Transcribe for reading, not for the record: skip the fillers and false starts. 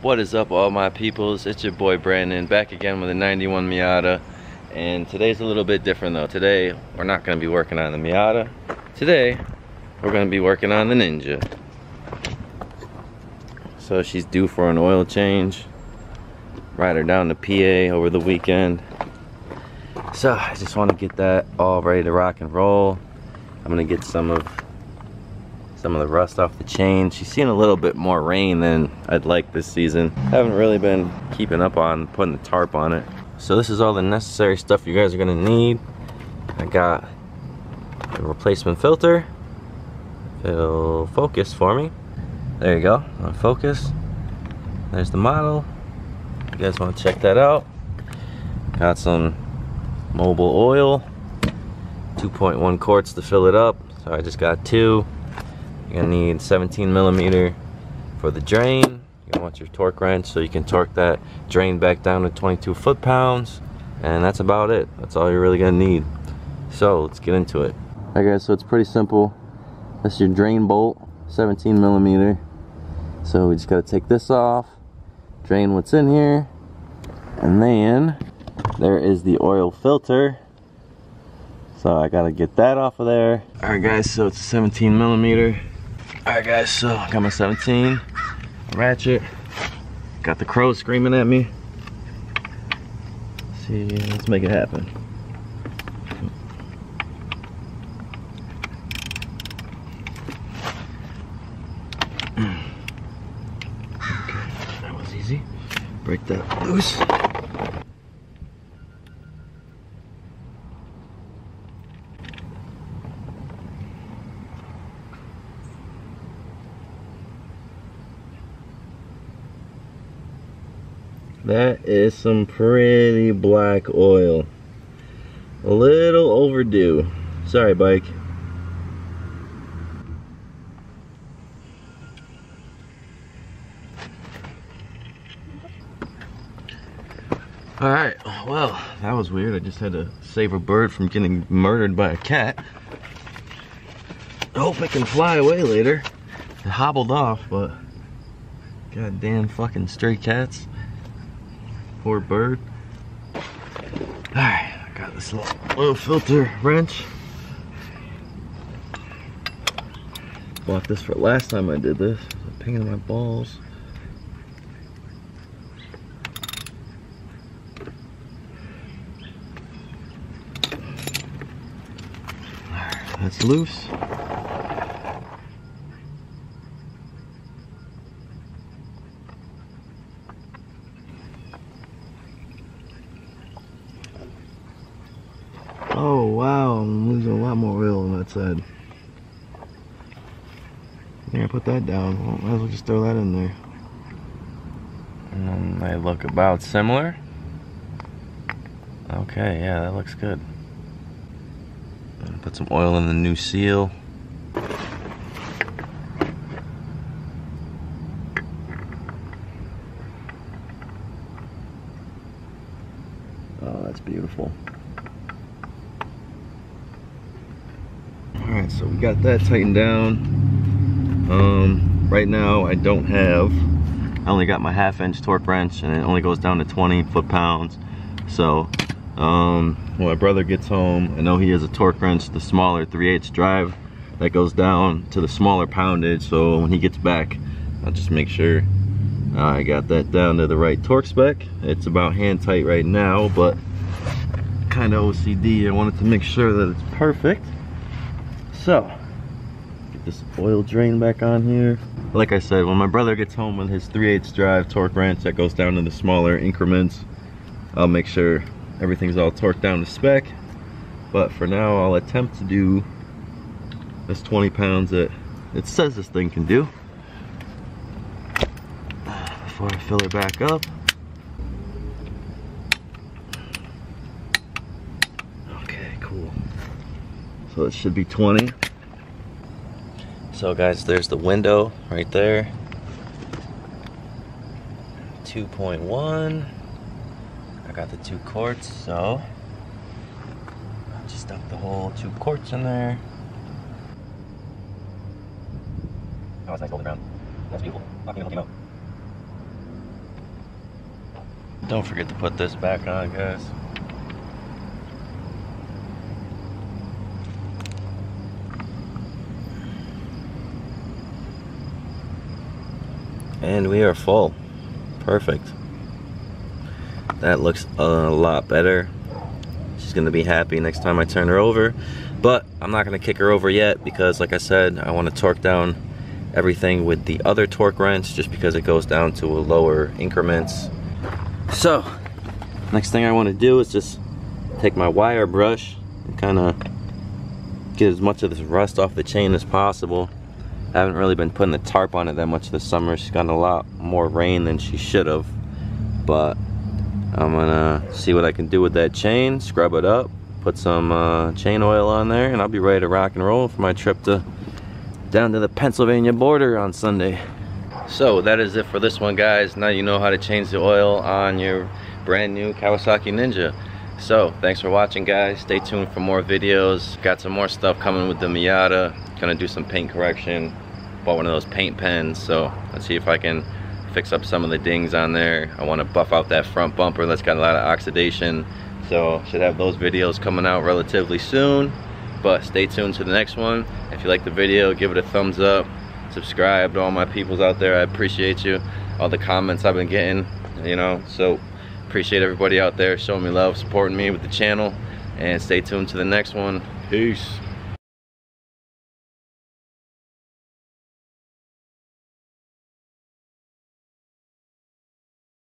What is up, all my peoples? It's your boy Brandon, back again with a 91 Miata. And today's a little bit different though. Today we're not going to be working on the Miata. Today we're going to be working on the Ninja. So she's due for an oil change. Ride her down to PA over the weekend. So I just want to get that all ready to rock and roll. I'm going to get some of the rust off the chain. She's seen a little bit more rain than I'd like this season. Haven't really been keeping up on putting the tarp on it. So this is all the necessary stuff you guys are gonna need. I got a replacement filter. It'll focus for me. There you go, on focus. There's the model. You guys wanna check that out. Got some mobile oil. 2.1 quarts to fill it up. So I just got 2. You're gonna need 17 millimeter for the drain. You're gonna want your torque wrench so you can torque that drain back down to 22 foot-pounds. And that's about it. That's all you're really gonna need. So let's get into it. Alright guys, so it's pretty simple. That's your drain bolt, 17 millimeter. So we just gotta take this off, drain what's in here, and then there is the oil filter. So I gotta get that off of there. Alright guys, so it's 17 millimeter. Alright guys, so I got my 17 ratchet. Got the crow screaming at me. Let's see, let's make it happen. Okay, that was easy. Break that loose. That is some pretty black oil. A little overdue. Sorry, bike. Alright, well, that was weird. I just had to save a bird from getting murdered by a cat. I hope it can fly away later. It hobbled off, but goddamn fucking stray cats. Poor bird. Alright, I got this little oil filter wrench. Bought this for last time I did this. It's a pain in my balls. Alright, that's loose. Oh wow, I'm losing a lot more oil on that side. Yeah, put that down. Well, might as well just throw that in there. And then they look about similar. Okay, yeah, that looks good. Put some oil in the new seal. Oh, that's beautiful. Alright, so we got that tightened down. Right now I only got my 1/2-inch torque wrench and it only goes down to 20 foot-pounds. So when my brother gets home, I know he has a torque wrench, the smaller 3/8 drive that goes down to the smaller poundage. So when he gets back, I'll just make sure I got that down to the right torque spec. It's about hand tight right now, but kind of OCD. I wanted to make sure that it's perfect. So, get this oil drain back on here. Like I said, when my brother gets home with his 3/8 drive torque wrench that goes down to the smaller increments, I'll make sure everything's all torqued down to spec. But for now, I'll attempt to do this 20 pounds that it says this thing can do. Before I fill it back up. Okay, cool. So it should be 20. So guys, there's the window right there. 2.1. I got the 2 quarts, so I'll just stuff the whole 2 quarts in there. Oh, it's nice golden brown. That's beautiful. How can you look him out? Don't forget to put this back on, guys. And we are full. Perfect. That looks a lot better. She's gonna be happy next time I turn her over. But I'm not gonna kick her over yet because, like I said, I want to torque down everything with the other torque wrench just because it goes down to a lower increments. So, next thing I want to do is just take my wire brush and kind of get as much of this rust off the chain as possible. I haven't really been putting the tarp on it that much this summer. She's gotten a lot more rain than she should have. But I'm gonna see what I can do with that chain, scrub it up, put some chain oil on there, and I'll be ready to rock and roll for my trip down to the Pennsylvania border on Sunday. So that is it for this one, guys. Now you know how to change the oil on your brand new Kawasaki Ninja. So thanks for watching, guys. Stay tuned for more videos. Got some more stuff coming with the Miata. Gonna do some paint correction. Bought one of those paint pens, so let's see if I can fix up some of the dings on there. I want to buff out that front bumper that's got a lot of oxidation, so should have those videos coming out relatively soon. But stay tuned to the next one. If you like the video, give it a thumbs up, subscribe to all my peoples out there. I appreciate you, all the comments I've been getting, you know, so appreciate everybody out there showing me love, supporting me with the channel, and stay tuned to the next one. Peace.